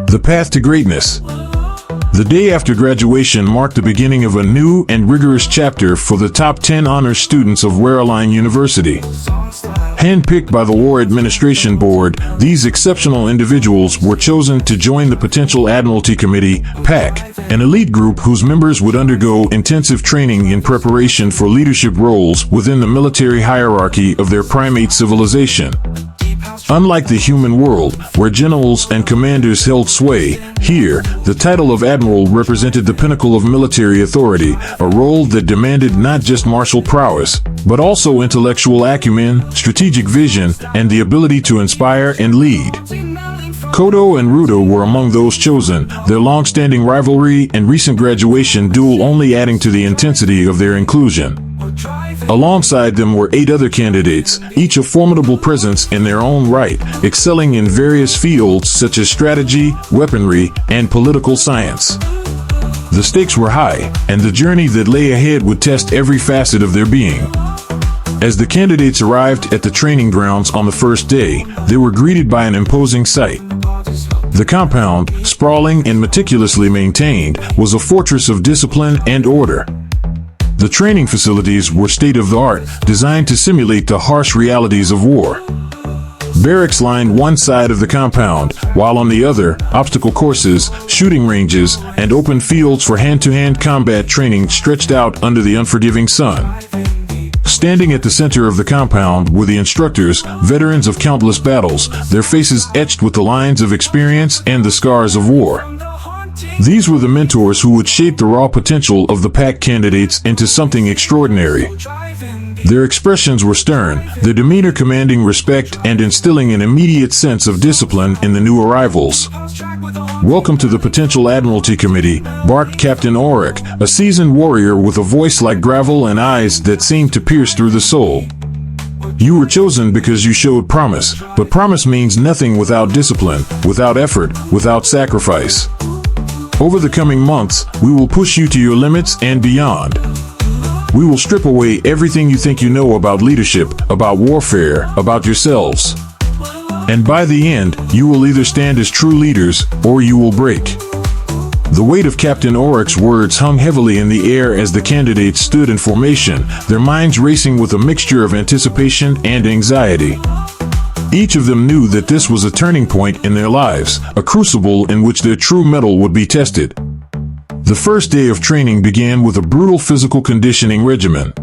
The path to greatness. The day after graduation marked the beginning of a new and rigorous chapter for the top 10 honors students of Wareline University. Handpicked by the War Administration Board, these exceptional individuals were chosen to join the Potential Admiralty Committee, PAC, an elite group whose members would undergo intensive training in preparation for leadership roles within the military hierarchy of their primate civilization. Unlike the human world, where generals and commanders held sway, here, the title of admiral represented the pinnacle of military authority, a role that demanded not just martial prowess, but also intellectual acumen, strategic vision, and the ability to inspire and lead. Kodo and Rudo were among those chosen, their long-standing rivalry and recent graduation duel only adding to the intensity of their inclusion. Alongside them were 8 other candidates, each a formidable presence in their own right, excelling in various fields such as strategy, weaponry, and political science. The stakes were high, and the journey that lay ahead would test every facet of their being. As the candidates arrived at the training grounds on the first day, they were greeted by an imposing sight. The compound, sprawling and meticulously maintained, was a fortress of discipline and order. The training facilities were state-of-the-art, designed to simulate the harsh realities of war. Barracks lined one side of the compound, while on the other, obstacle courses, shooting ranges, and open fields for hand-to-hand combat training stretched out under the unforgiving sun. Standing at the center of the compound were the instructors, veterans of countless battles, their faces etched with the lines of experience and the scars of war. These were the mentors who would shape the raw potential of the PAC candidates into something extraordinary. Their expressions were stern, their demeanor commanding respect and instilling an immediate sense of discipline in the new arrivals. "Welcome to the Potential Admiralty Committee," barked Captain Auric, a seasoned warrior with a voice like gravel and eyes that seemed to pierce through the soul. "You were chosen because you showed promise, but promise means nothing without discipline, without effort, without sacrifice. Over the coming months, we will push you to your limits and beyond. We will strip away everything you think you know about leadership, about warfare, about yourselves. And by the end, you will either stand as true leaders, or you will break." The weight of Captain Auric's words hung heavily in the air as the candidates stood in formation, their minds racing with a mixture of anticipation and anxiety. Each of them knew that this was a turning point in their lives, a crucible in which their true mettle would be tested. The first day of training began with a brutal physical conditioning regimen.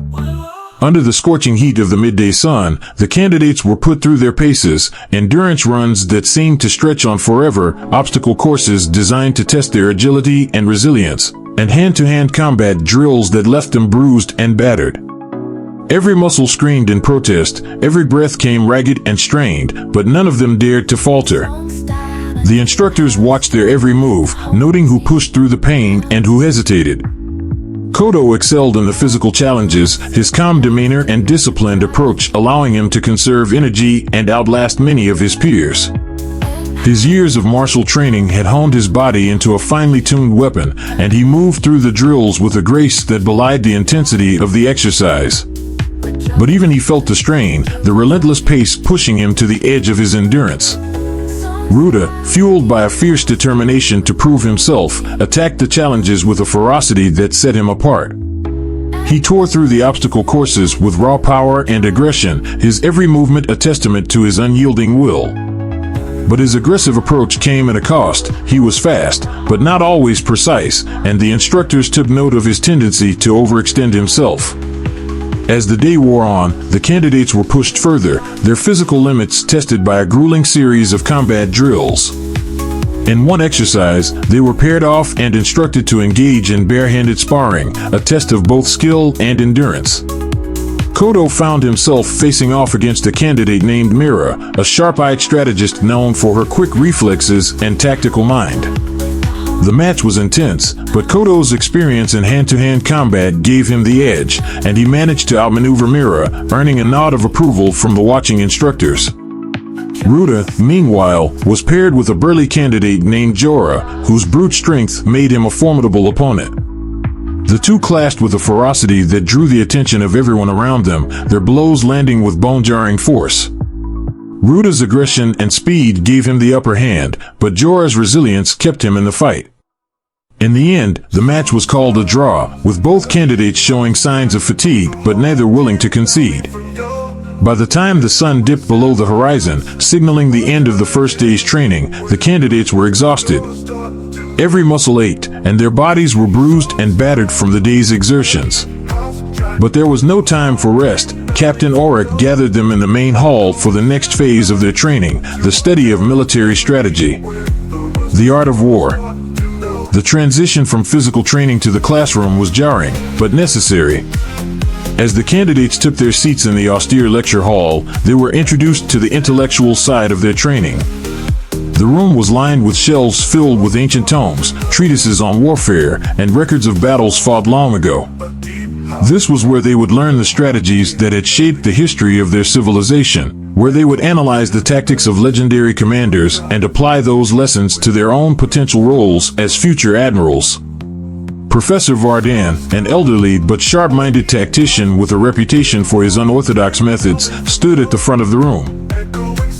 Under the scorching heat of the midday sun, the candidates were put through their paces, endurance runs that seemed to stretch on forever, obstacle courses designed to test their agility and resilience, and hand-to-hand combat drills that left them bruised and battered. Every muscle screamed in protest, every breath came ragged and strained, but none of them dared to falter. The instructors watched their every move, noting who pushed through the pain and who hesitated. Kodo excelled in the physical challenges, his calm demeanor and disciplined approach allowing him to conserve energy and outlast many of his peers. His years of martial training had honed his body into a finely tuned weapon, and he moved through the drills with a grace that belied the intensity of the exercise. But even he felt the strain, the relentless pace pushing him to the edge of his endurance. Ruda, fueled by a fierce determination to prove himself, attacked the challenges with a ferocity that set him apart. He tore through the obstacle courses with raw power and aggression, his every movement a testament to his unyielding will. But his aggressive approach came at a cost. He was fast, but not always precise, and the instructors took note of his tendency to overextend himself. As the day wore on, the candidates were pushed further, their physical limits tested by a grueling series of combat drills. In one exercise, they were paired off and instructed to engage in barehanded sparring, a test of both skill and endurance. Kodo found himself facing off against a candidate named Mira, a sharp-eyed strategist known for her quick reflexes and tactical mind. The match was intense, but Kodo's experience in hand-to-hand combat gave him the edge, and he managed to outmaneuver Mira, earning a nod of approval from the watching instructors. Ruda, meanwhile, was paired with a burly candidate named Jorah, whose brute strength made him a formidable opponent. The two clashed with a ferocity that drew the attention of everyone around them, their blows landing with bone-jarring force. Ruda's aggression and speed gave him the upper hand, but Jorah's resilience kept him in the fight. In the end, the match was called a draw, with both candidates showing signs of fatigue but neither willing to concede. By the time the sun dipped below the horizon, signaling the end of the first day's training, the candidates were exhausted. Every muscle ached, and their bodies were bruised and battered from the day's exertions. But there was no time for rest. Captain Auric gathered them in the main hall for the next phase of their training, the study of military strategy. The art of war. The transition from physical training to the classroom was jarring, but necessary. As the candidates took their seats in the austere lecture hall, they were introduced to the intellectual side of their training. The room was lined with shelves filled with ancient tomes, treatises on warfare, and records of battles fought long ago. This was where they would learn the strategies that had shaped the history of their civilization, where they would analyze the tactics of legendary commanders and apply those lessons to their own potential roles as future admirals. Professor Vardan, an elderly but sharp-minded tactician with a reputation for his unorthodox methods, stood at the front of the room.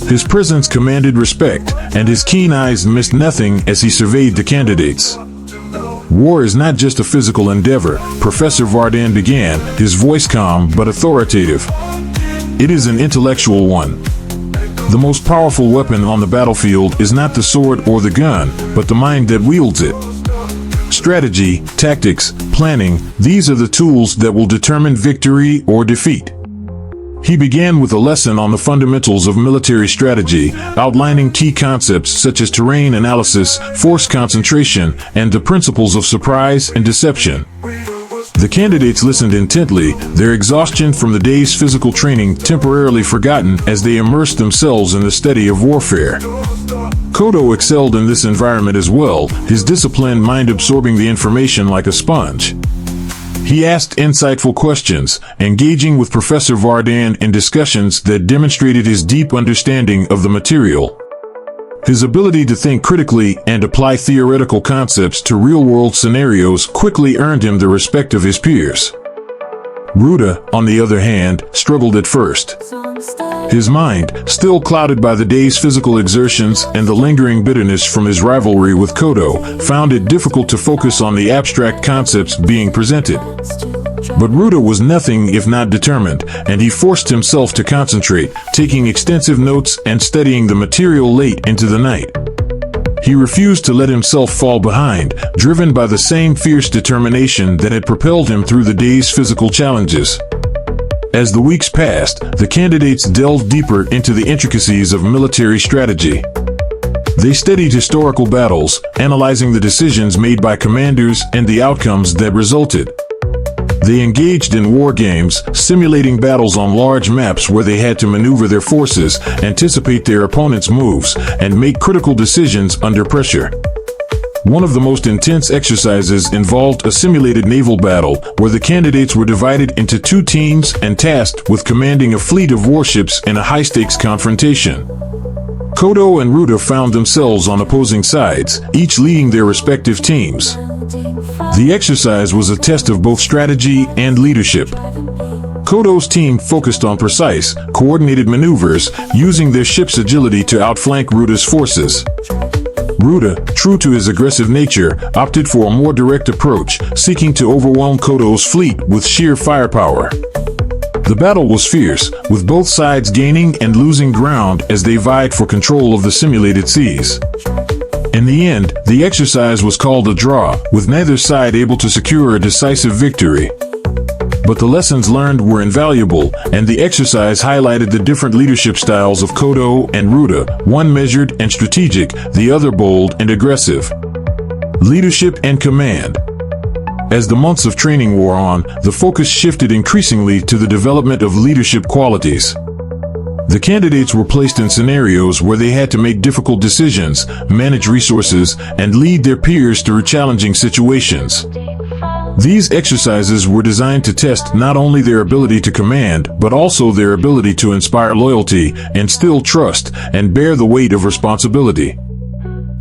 His presence commanded respect, and his keen eyes missed nothing as he surveyed the candidates. War is not just a physical endeavor, Professor Vardan began, his voice calm but authoritative. It is an intellectual one. The most powerful weapon on the battlefield is not the sword or the gun, but the mind that wields it. Strategy, tactics, planning, these are the tools that will determine victory or defeat. He began with a lesson on the fundamentals of military strategy, outlining key concepts such as terrain analysis, force concentration, and the principles of surprise and deception. The candidates listened intently, their exhaustion from the day's physical training temporarily forgotten as they immersed themselves in the study of warfare. Kodo excelled in this environment as well, his disciplined mind absorbing the information like a sponge. He asked insightful questions, engaging with Professor Vardan in discussions that demonstrated his deep understanding of the material. His ability to think critically and apply theoretical concepts to real-world scenarios quickly earned him the respect of his peers. Ruda, on the other hand, struggled at first. His mind, still clouded by the day's physical exertions and the lingering bitterness from his rivalry with Kodo, found it difficult to focus on the abstract concepts being presented. But Ruda was nothing if not determined, and he forced himself to concentrate, taking extensive notes and studying the material late into the night. He refused to let himself fall behind, driven by the same fierce determination that had propelled him through the day's physical challenges. As the weeks passed, the candidates delved deeper into the intricacies of military strategy. They studied historical battles, analyzing the decisions made by commanders and the outcomes that resulted. They engaged in war games, simulating battles on large maps where they had to maneuver their forces, anticipate their opponent's moves, and make critical decisions under pressure. One of the most intense exercises involved a simulated naval battle where the candidates were divided into two teams and tasked with commanding a fleet of warships in a high-stakes confrontation. Kodo and Ruda found themselves on opposing sides, each leading their respective teams. The exercise was a test of both strategy and leadership. Kodo's team focused on precise, coordinated maneuvers, using their ship's agility to outflank Ruda's forces. Ruda, true to his aggressive nature, opted for a more direct approach, seeking to overwhelm Kodo's fleet with sheer firepower. The battle was fierce, with both sides gaining and losing ground as they vied for control of the simulated seas. In the end, the exercise was called a draw, with neither side able to secure a decisive victory. But the lessons learned were invaluable, and the exercise highlighted the different leadership styles of Kodo and Ruda, one measured and strategic, the other bold and aggressive. Leadership and command. As the months of training wore on, the focus shifted increasingly to the development of leadership qualities. The candidates were placed in scenarios where they had to make difficult decisions, manage resources, and lead their peers through challenging situations. These exercises were designed to test not only their ability to command, but also their ability to inspire loyalty, instill trust, and bear the weight of responsibility.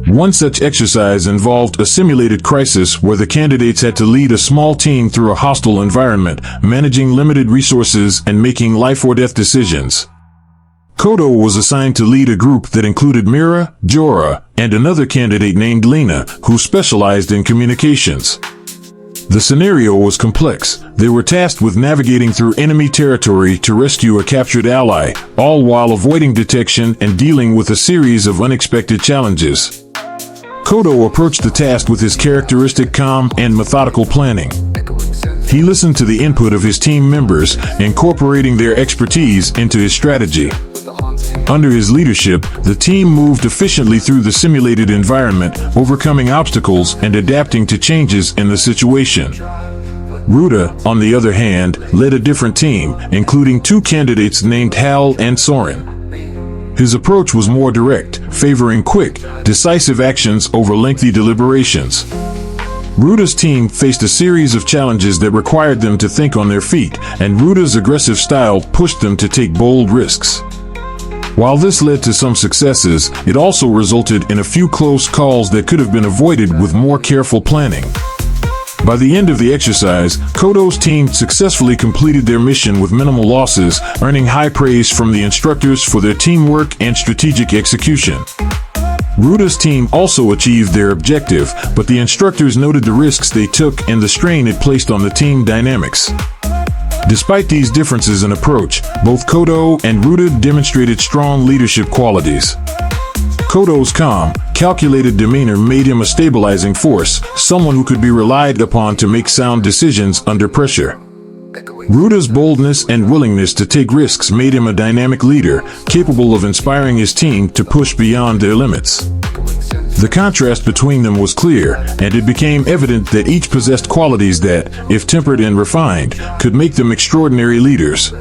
One such exercise involved a simulated crisis where the candidates had to lead a small team through a hostile environment, managing limited resources and making life-or-death decisions. Kodo was assigned to lead a group that included Mira, Jorah, and another candidate named Lena, who specialized in communications. The scenario was complex. They were tasked with navigating through enemy territory to rescue a captured ally, all while avoiding detection and dealing with a series of unexpected challenges. Kodo approached the task with his characteristic calm and methodical planning. He listened to the input of his team members, incorporating their expertise into his strategy. Under his leadership, the team moved efficiently through the simulated environment, overcoming obstacles and adapting to changes in the situation. Ruda, on the other hand, led a different team, including two candidates named Hal and Soren. His approach was more direct, favoring quick, decisive actions over lengthy deliberations. Ruda's team faced a series of challenges that required them to think on their feet, and Ruda's aggressive style pushed them to take bold risks. While this led to some successes, it also resulted in a few close calls that could have been avoided with more careful planning. By the end of the exercise, Kodo's team successfully completed their mission with minimal losses, earning high praise from the instructors for their teamwork and strategic execution. Ruda's team also achieved their objective, but the instructors noted the risks they took and the strain it placed on the team dynamics. Despite these differences in approach, both Kodo and Ruda demonstrated strong leadership qualities. Kodo's calm, calculated demeanor made him a stabilizing force, someone who could be relied upon to make sound decisions under pressure. Ruda's boldness and willingness to take risks made him a dynamic leader, capable of inspiring his team to push beyond their limits. The contrast between them was clear, and it became evident that each possessed qualities that, if tempered and refined, could make them extraordinary leaders.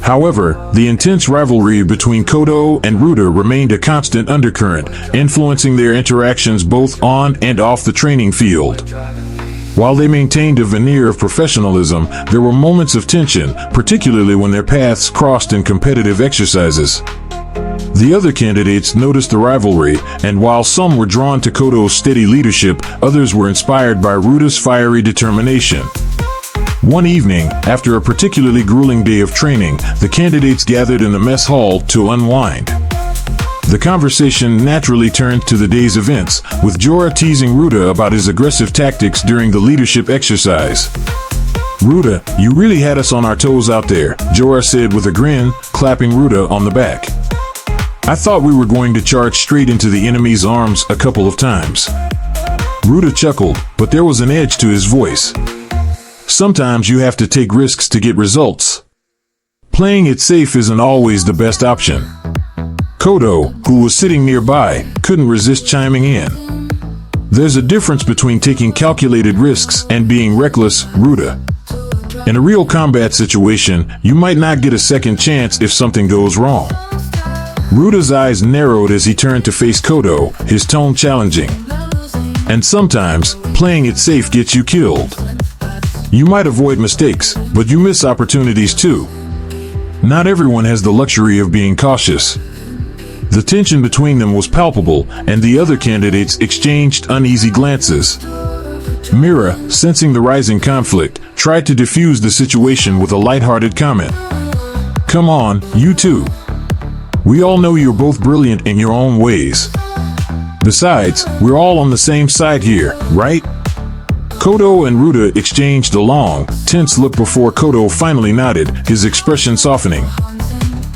However, the intense rivalry between Kodo and Ruda remained a constant undercurrent, influencing their interactions both on and off the training field. While they maintained a veneer of professionalism, there were moments of tension, particularly when their paths crossed in competitive exercises. The other candidates noticed the rivalry, and while some were drawn to Kodo's steady leadership, others were inspired by Ruda's fiery determination. One evening, after a particularly grueling day of training, the candidates gathered in the mess hall to unwind. The conversation naturally turned to the day's events, with Jorah teasing Ruda about his aggressive tactics during the leadership exercise. "Ruda, you really had us on our toes out there," Jorah said with a grin, clapping Ruda on the back. "I thought we were going to charge straight into the enemy's arms a couple of times." Ruda chuckled, but there was an edge to his voice. "Sometimes you have to take risks to get results. Playing it safe isn't always the best option." Kodo, who was sitting nearby, couldn't resist chiming in. "There's a difference between taking calculated risks and being reckless, Ruda. In a real combat situation, you might not get a second chance if something goes wrong." Ruda's eyes narrowed as he turned to face Kodo, his tone challenging. "And sometimes, playing it safe gets you killed. You might avoid mistakes, but you miss opportunities too. Not everyone has the luxury of being cautious." The tension between them was palpable, and the other candidates exchanged uneasy glances. Mira, sensing the rising conflict, tried to diffuse the situation with a lighthearted comment. "Come on, you two. We all know you're both brilliant in your own ways. Besides, we're all on the same side here, right?" Kodo and Ruda exchanged a long, tense look before Kodo finally nodded, his expression softening.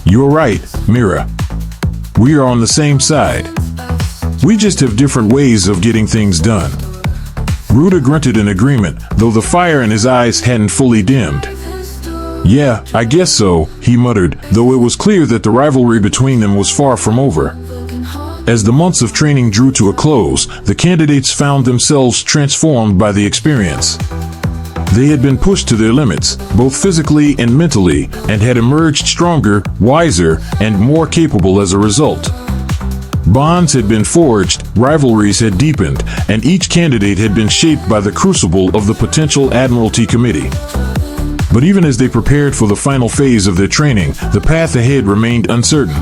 "You're right, Mira. We are on the same side. We just have different ways of getting things done." Ruda grunted in agreement, though the fire in his eyes hadn't fully dimmed. "Yeah, I guess so," he muttered, though it was clear that the rivalry between them was far from over. As the months of training drew to a close, the candidates found themselves transformed by the experience. They had been pushed to their limits, both physically and mentally, and had emerged stronger, wiser, and more capable as a result. Bonds had been forged, rivalries had deepened, and each candidate had been shaped by the crucible of the potential Admiralty Committee. But even as they prepared for the final phase of their training, the path ahead remained uncertain.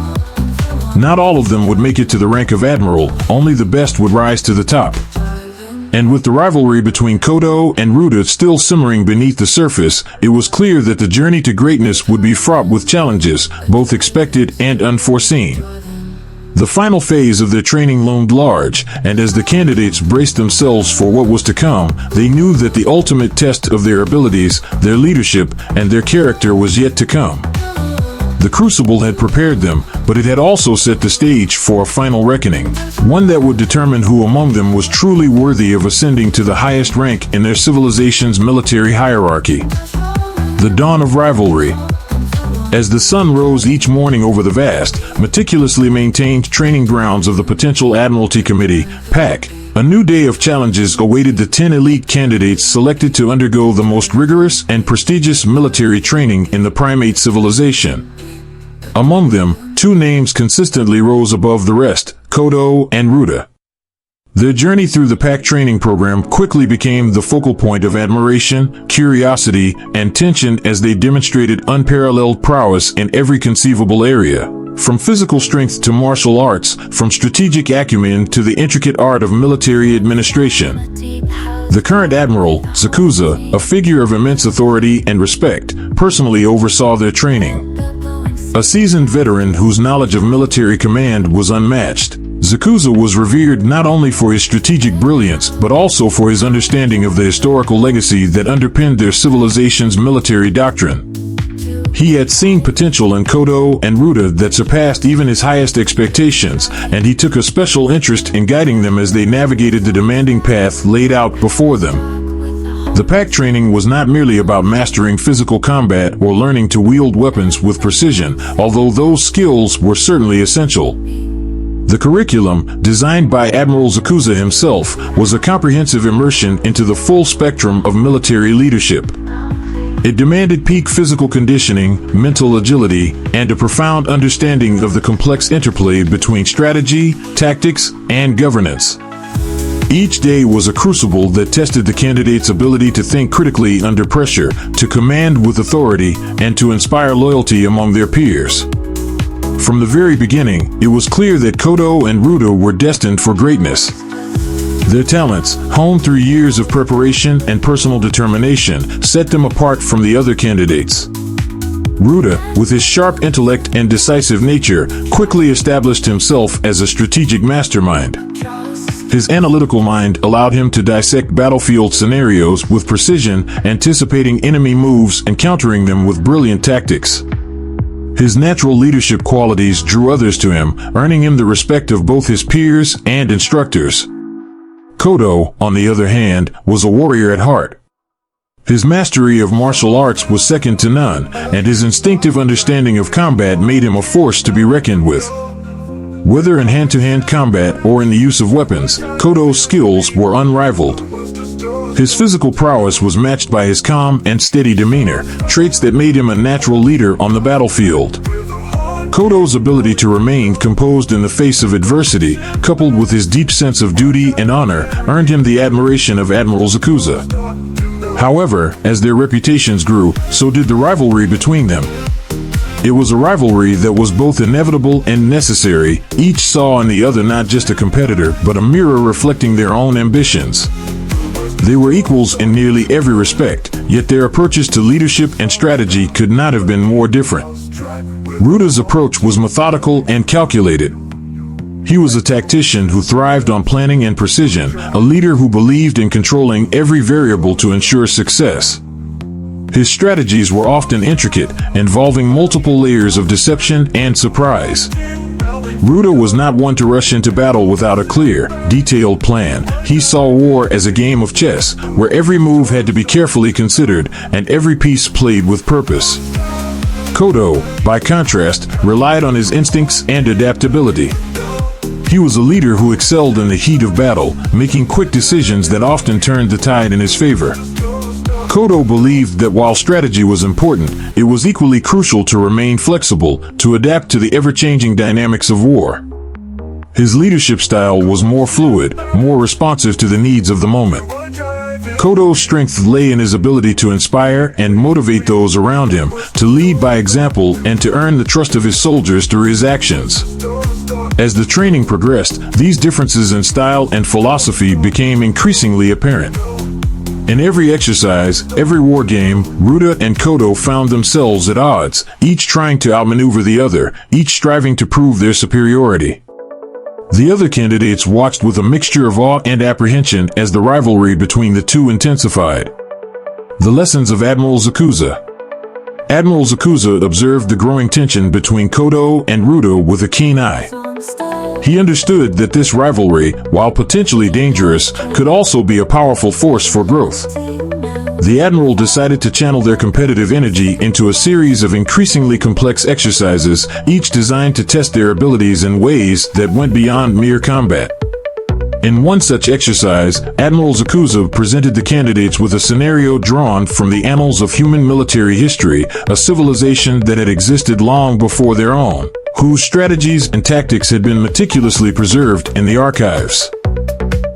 Not all of them would make it to the rank of Admiral, only the best would rise to the top. And with the rivalry between Kodo and Ruda still simmering beneath the surface, it was clear that the journey to greatness would be fraught with challenges, both expected and unforeseen. The final phase of their training loomed large, and as the candidates braced themselves for what was to come, they knew that the ultimate test of their abilities, their leadership, and their character was yet to come. The Crucible had prepared them, but it had also set the stage for a final reckoning, one that would determine who among them was truly worthy of ascending to the highest rank in their civilization's military hierarchy. The dawn of rivalry. As the sun rose each morning over the vast, meticulously maintained training grounds of the Potential Admiralty Committee, PAC, a new day of challenges awaited the 10 elite candidates selected to undergo the most rigorous and prestigious military training in the primate civilization. Among them, two names consistently rose above the rest, Kodo and Ruda. Their journey through the PAC training program quickly became the focal point of admiration, curiosity, and tension as they demonstrated unparalleled prowess in every conceivable area. From physical strength to martial arts, from strategic acumen to the intricate art of military administration. The current admiral, Zakuza, a figure of immense authority and respect, personally oversaw their training. A seasoned veteran whose knowledge of military command was unmatched, Zakuza was revered not only for his strategic brilliance but also for his understanding of the historical legacy that underpinned their civilization's military doctrine. He had seen potential in Kodo and Ruda that surpassed even his highest expectations, and he took a special interest in guiding them as they navigated the demanding path laid out before them. The PAC training was not merely about mastering physical combat or learning to wield weapons with precision, although those skills were certainly essential. The curriculum, designed by Admiral Zakuza himself, was a comprehensive immersion into the full spectrum of military leadership. It demanded peak physical conditioning, mental agility, and a profound understanding of the complex interplay between strategy, tactics, and governance. Each day was a crucible that tested the candidate's ability to think critically under pressure, to command with authority, and to inspire loyalty among their peers. From the very beginning, it was clear that Kodo and Ruda were destined for greatness. Their talents, honed through years of preparation and personal determination, set them apart from the other candidates. Ruda, with his sharp intellect and decisive nature, quickly established himself as a strategic mastermind. His analytical mind allowed him to dissect battlefield scenarios with precision, anticipating enemy moves and countering them with brilliant tactics. His natural leadership qualities drew others to him, earning him the respect of both his peers and instructors. Kodo, on the other hand, was a warrior at heart. His mastery of martial arts was second to none, and his instinctive understanding of combat made him a force to be reckoned with. Whether in hand-to-hand combat or in the use of weapons, Kodo's skills were unrivaled. His physical prowess was matched by his calm and steady demeanor, traits that made him a natural leader on the battlefield. Kodo's ability to remain composed in the face of adversity, coupled with his deep sense of duty and honor, earned him the admiration of Admiral Zakuza. However, as their reputations grew, so did the rivalry between them. It was a rivalry that was both inevitable and necessary. Each saw in the other not just a competitor, but a mirror reflecting their own ambitions. They were equals in nearly every respect, yet their approaches to leadership and strategy could not have been more different. Ruda's approach was methodical and calculated. He was a tactician who thrived on planning and precision, a leader who believed in controlling every variable to ensure success. His strategies were often intricate, involving multiple layers of deception and surprise. Ruda was not one to rush into battle without a clear, detailed plan. He saw war as a game of chess, where every move had to be carefully considered and every piece played with purpose. Kodo, by contrast, relied on his instincts and adaptability. He was a leader who excelled in the heat of battle, making quick decisions that often turned the tide in his favor. Kodo believed that while strategy was important, it was equally crucial to remain flexible, to adapt to the ever-changing dynamics of war. His leadership style was more fluid, more responsive to the needs of the moment. Kodo's strength lay in his ability to inspire and motivate those around him, to lead by example and to earn the trust of his soldiers through his actions. As the training progressed, these differences in style and philosophy became increasingly apparent. In every exercise, every war game, Ruda and Kodo found themselves at odds, each trying to outmaneuver the other, each striving to prove their superiority. The other candidates watched with a mixture of awe and apprehension as the rivalry between the two intensified. The lessons of Admiral Zakuza. Admiral Zakuza observed the growing tension between Kodo and Ruda with a keen eye. He understood that this rivalry, while potentially dangerous, could also be a powerful force for growth. The Admiral decided to channel their competitive energy into a series of increasingly complex exercises, each designed to test their abilities in ways that went beyond mere combat. In one such exercise, Admiral Zakuza presented the candidates with a scenario drawn from the annals of human military history, a civilization that had existed long before their own, whose strategies and tactics had been meticulously preserved in the archives.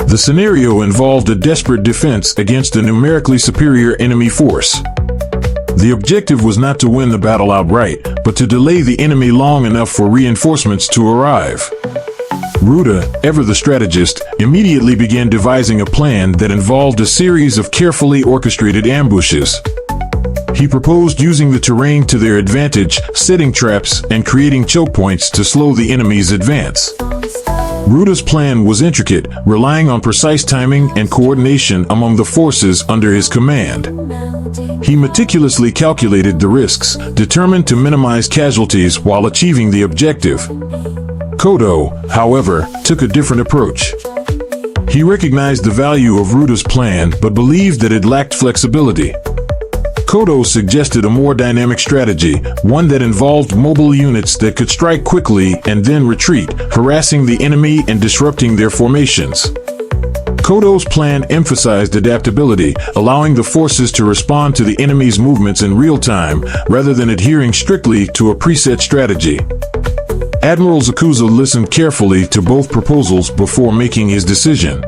The scenario involved a desperate defense against a numerically superior enemy force. The objective was not to win the battle outright, but to delay the enemy long enough for reinforcements to arrive. Ruda, ever the strategist, immediately began devising a plan that involved a series of carefully orchestrated ambushes. He proposed using the terrain to their advantage, setting traps, and creating choke points to slow the enemy's advance. Ruda's plan was intricate, relying on precise timing and coordination among the forces under his command. He meticulously calculated the risks, determined to minimize casualties while achieving the objective. Kodo, however, took a different approach. He recognized the value of Ruda's plan but believed that it lacked flexibility. Kodo suggested a more dynamic strategy, one that involved mobile units that could strike quickly and then retreat, harassing the enemy and disrupting their formations. Kodo's plan emphasized adaptability, allowing the forces to respond to the enemy's movements in real time, rather than adhering strictly to a preset strategy. Admiral Zakuza listened carefully to both proposals before making his decision.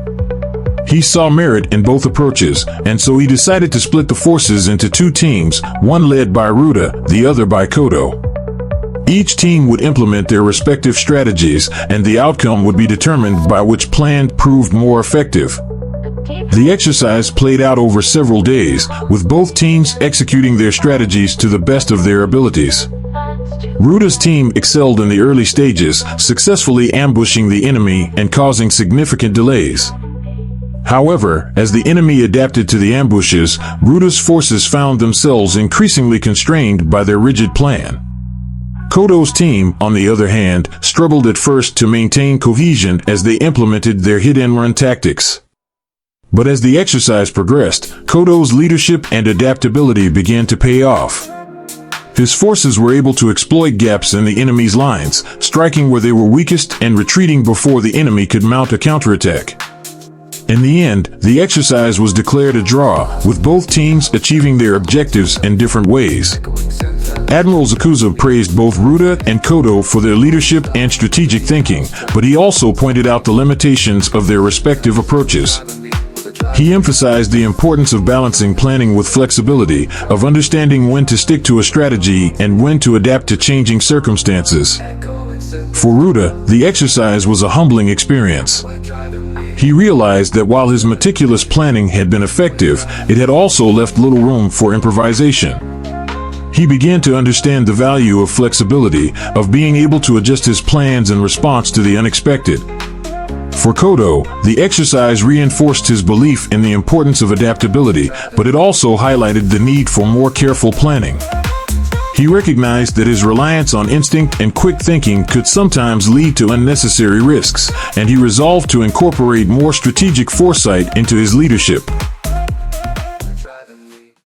He saw merit in both approaches, and so he decided to split the forces into two teams, one led by Ruda, the other by Kodo. Each team would implement their respective strategies, and the outcome would be determined by which plan proved more effective. The exercise played out over several days, with both teams executing their strategies to the best of their abilities. Ruda's team excelled in the early stages, successfully ambushing the enemy and causing significant delays. However, as the enemy adapted to the ambushes, Ruda's forces found themselves increasingly constrained by their rigid plan. Kodo's team, on the other hand, struggled at first to maintain cohesion as they implemented their hit-and-run tactics. But as the exercise progressed, Kodo's leadership and adaptability began to pay off. His forces were able to exploit gaps in the enemy's lines, striking where they were weakest and retreating before the enemy could mount a counterattack. In the end, the exercise was declared a draw, with both teams achieving their objectives in different ways. Admiral Zakuza praised both Ruda and Kodo for their leadership and strategic thinking, but he also pointed out the limitations of their respective approaches. He emphasized the importance of balancing planning with flexibility, of understanding when to stick to a strategy and when to adapt to changing circumstances. For Ruda, the exercise was a humbling experience. He realized that while his meticulous planning had been effective, it had also left little room for improvisation. He began to understand the value of flexibility, of being able to adjust his plans in response to the unexpected. For Kodo, the exercise reinforced his belief in the importance of adaptability, but it also highlighted the need for more careful planning. He recognized that his reliance on instinct and quick thinking could sometimes lead to unnecessary risks, and he resolved to incorporate more strategic foresight into his leadership.